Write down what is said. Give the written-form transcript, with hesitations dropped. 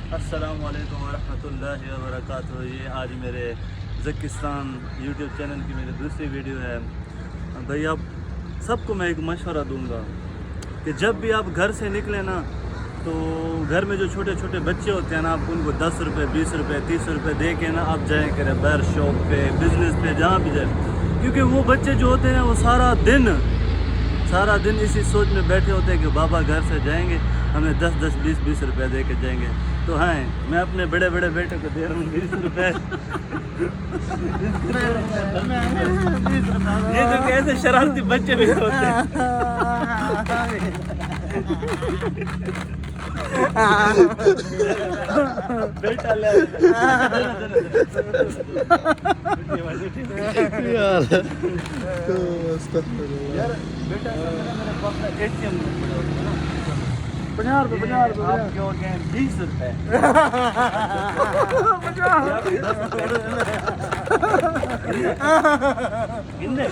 अस्सलाम वालेकुम वरहमतुल्लाहि वबरकातुहू। ये आज मेरे ज़किस्तान यूट्यूब चैनल की मेरी दूसरी वीडियो है। भाई अब सबको मैं एक मशवरा दूंगा कि जब भी आप घर से निकले ना, तो घर में जो छोटे छोटे बच्चे होते हैं ना, आप उनको 10 रुपये 20 रुपये 30 रुपये दे के ना आप जाए करें बाहर शॉप पे, बिज़नेस पे, जहाँ भी जाए। क्योंकि वो बच्चे जो होते हैं वो सारा दिन इसी सोच में बैठे होते हैं कि बाबा घर से जाएंगे, हमें 10-10 20-20 रुपये दे के जाएंगे। तो हाँ, मैं अपने बड़े बड़े बेटे को दे रहा हूँ 20 रुपये। ये तो कैसे शरारती बच्चे भी होते हैं। बेटा ले यार, बेटा मेरे पापा ATM में पड़ा होता ना, 50 रुपये आपके हो गए 20 रुपये। गिनने